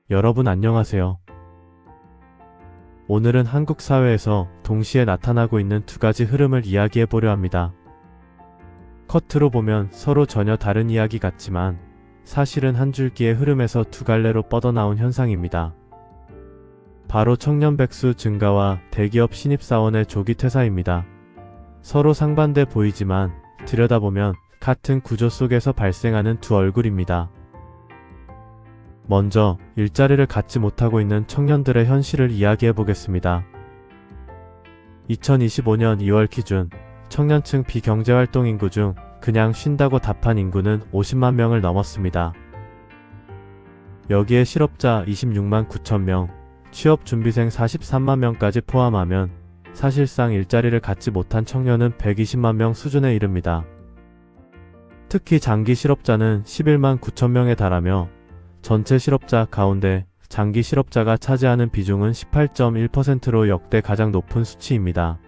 여러분 안녕하세요. 오늘은 한국 사회에서 동시에 나타나고 있는 두 가지 흐름을 이야기해 보려 합니다. 겉으로 보면 서로 전혀 다른 이야기 같지만 사실은 한 줄기의 흐름에서 두 갈래로 뻗어나온 현상입니다. 바로 청년 백수 증가와 대기업 신입사원의 조기 퇴사입니다. 서로 상반돼 보이지만 들여다보면 같은 구조 속에서 발생하는 두 얼굴입니다. 먼저 일자리를 갖지 못하고 있는 청년들의 현실을 이야기해 보겠습니다. 2025년 2월 기준 청년층 비경제활동 인구 중 그냥 쉰다고 답한 인구는 50만 명을 넘었습니다. 여기에 실업자 26만 9천 명, 취업준비생 43만 명까지 포함하면 사실상 일자리를 갖지 못한 청년은 120만 명 수준에 이릅니다. 특히 장기 실업자는 11만 9천 명에 달하며 전체 실업자 가운데 장기 실업자가 차지하는 비중은 18.1%로 역대 가장 높은 수치입니다.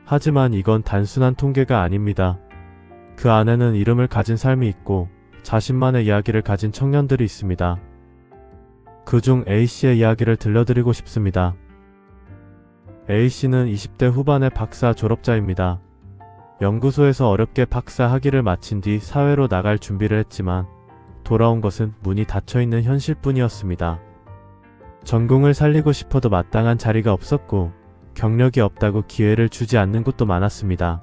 하지만 이건 단순한 통계가 아닙니다. 그 안에는 이름을 가진 삶이 있고 자신만의 이야기를 가진 청년들이 있습니다. 그중 A씨의 이야기를 들려드리고 싶습니다. A씨는 20대 후반의 박사 졸업자입니다. 연구소에서 어렵게 박사 학위를 마친 뒤 사회로 나갈 준비를 했지만 돌아온 것은 문이 닫혀있는 현실뿐이었습니다. 전공을 살리고 싶어도 마땅한 자리가 없었고 경력이 없다고 기회를 주지 않는 곳도 많았습니다.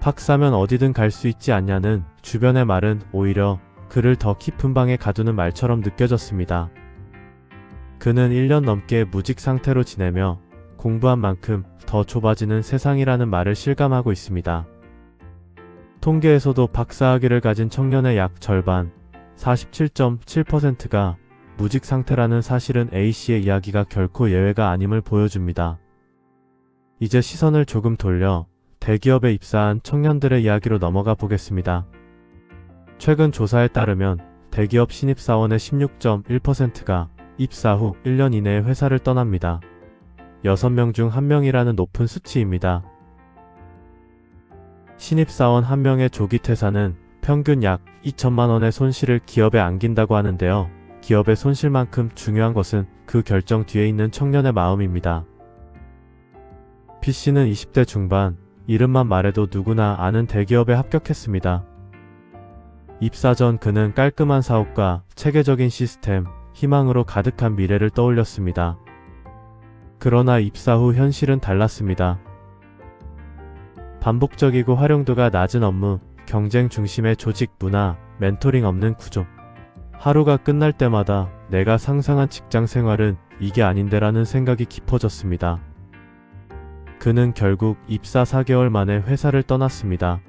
박사면 어디든 갈 수 있지 않냐는 주변의 말은 오히려 그를 더 깊은 방에 가두는 말처럼 느껴졌습니다. 그는 1년 넘게 무직 상태로 지내며 공부한 만큼 더 좁아지는 세상이라는 말을 실감하고 있습니다. 통계에서도 박사학위를 가진 청년의 약 절반, 47.7%가 무직 상태라는 사실은 A씨의 이야기가 결코 예외가 아님을 보여줍니다. 이제 시선을 조금 돌려 대기업에 입사한 청년들의 이야기로 넘어가 보겠습니다. 최근 조사에 따르면 대기업 신입사원의 16.1%가 입사 후 1년 이내에 회사를 떠납니다. 6명 중 1명이라는 높은 수치입니다. 신입사원 1명의 조기 퇴사는 평균 약 2천만 원의 손실을 기업에 안긴다고 하는데요. 기업의 손실만큼 중요한 것은 그 결정 뒤에 있는 청년의 마음입니다. B씨는 20대 중반, 이름만 말해도 누구나 아는 대기업에 합격했습니다. 입사 전 그는 깔끔한 사업과 체계적인 시스템, 희망으로 가득한 미래를 떠올렸습니다. 그러나 입사 후 현실은 달랐습니다. 반복적이고 활용도가 낮은 업무, 경쟁 중심의 조직 문화, 멘토링 없는 구조. 하루가 끝날 때마다 내가 상상한 직장 생활은 이게 아닌데라는 생각이 깊어졌습니다. 그는 결국 입사 4개월 만에 회사를 떠났습니다.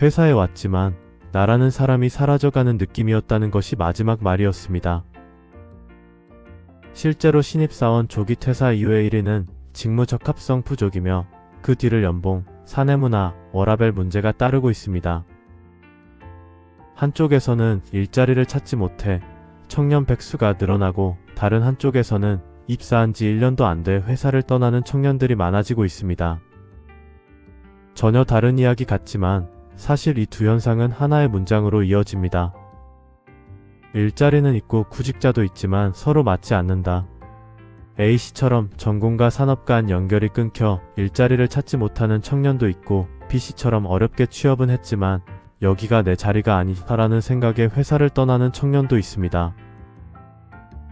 회사에 왔지만 나라는 사람이 사라져가는 느낌이었다는 것이 마지막 말이었습니다. 실제로 신입사원 조기 퇴사 이후의 1위는 직무 적합성 부족이며 그 뒤를 연봉, 사내문화, 워라밸 문제가 따르고 있습니다. 한쪽에서는 일자리를 찾지 못해 청년 백수가 늘어나고 다른 한쪽에서는 입사한 지 1년도 안 돼 회사를 떠나는 청년들이 많아지고 있습니다. 전혀 다른 이야기 같지만 사실 이 두 현상은 하나의 문장으로 이어집니다. 일자리는 있고 구직자도 있지만 서로 맞지 않는다. A씨처럼 전공과 산업 간 연결이 끊겨 일자리를 찾지 못하는 청년도 있고 B씨처럼 어렵게 취업은 했지만 여기가 내 자리가 아니다라는 생각에 회사를 떠나는 청년도 있습니다.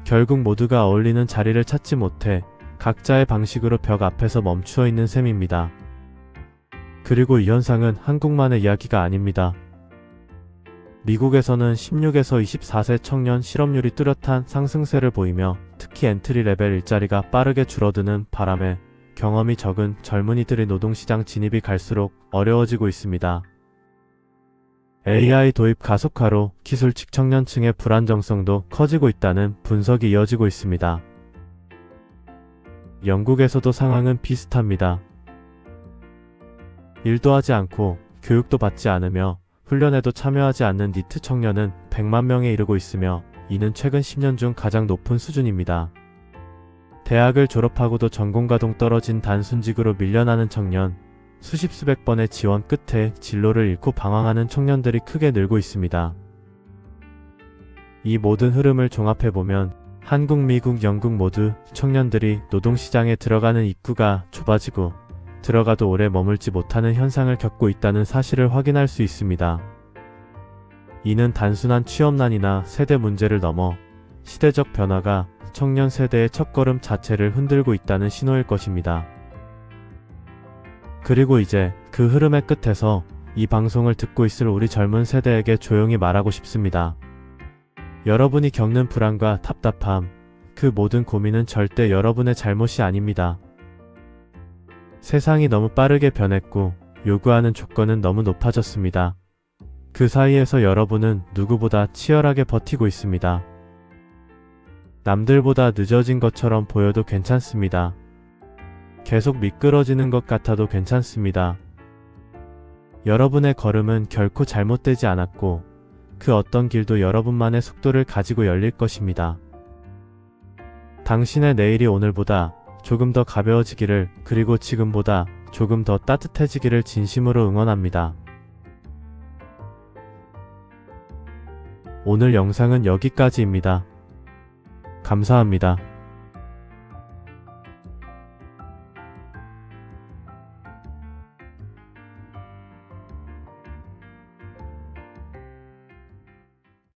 결국 모두가 어울리는 자리를 찾지 못해 각자의 방식으로 벽 앞에서 멈추어 있는 셈입니다. 그리고 이 현상은 한국만의 이야기가 아닙니다. 미국에서는 16에서 24세 청년 실업률이 뚜렷한 상승세를 보이며 특히 엔트리 레벨 일자리가 빠르게 줄어드는 바람에 경험이 적은 젊은이들의 노동시장 진입이 갈수록 어려워지고 있습니다. AI 도입 가속화로 기술직 청년층의 불안정성도 커지고 있다는 분석이 이어지고 있습니다. 영국에서도 상황은 비슷합니다. 일도 하지 않고 교육도 받지 않으며 훈련에도 참여하지 않는 니트 청년은 100만 명에 이르고 있으며 이는 최근 10년 중 가장 높은 수준입니다. 대학을 졸업하고도 전공과동 떨어진 단순직으로 밀려나는 청년, 수십 수백 번의 지원 끝에 진로를 잃고 방황하는 청년들이 크게 늘고 있습니다. 이 모든 흐름을 종합해보면 한국, 미국, 영국 모두 청년들이 노동시장에 들어가는 입구가 좁아지고 들어가도 오래 머물지 못하는 현상을 겪고 있다는 사실을 확인할 수 있습니다. 이는 단순한 취업난이나 세대 문제를 넘어 시대적 변화가 청년 세대의 첫걸음 자체를 흔들고 있다는 신호일 것입니다. 그리고 이제 그 흐름의 끝에서 이 방송을 듣고 있을 우리 젊은 세대에게 조용히 말하고 싶습니다. 여러분이 겪는 불안과 답답함, 그 모든 고민은 절대 여러분의 잘못이 아닙니다. 세상이 너무 빠르게 변했고 요구하는 조건은 너무 높아졌습니다. 그 사이에서 여러분은 누구보다 치열하게 버티고 있습니다. 남들보다 늦어진 것처럼 보여도 괜찮습니다. 계속 미끄러지는 것 같아도 괜찮습니다. 여러분의 걸음은 결코 잘못되지 않았고 그 어떤 길도 여러분만의 속도를 가지고 열릴 것입니다. 당신의 내일이 오늘보다 조금 더 가벼워지기를, 그리고 지금보다 조금 더 따뜻해지기를 진심으로 응원합니다. 오늘 영상은 여기까지입니다. 감사합니다.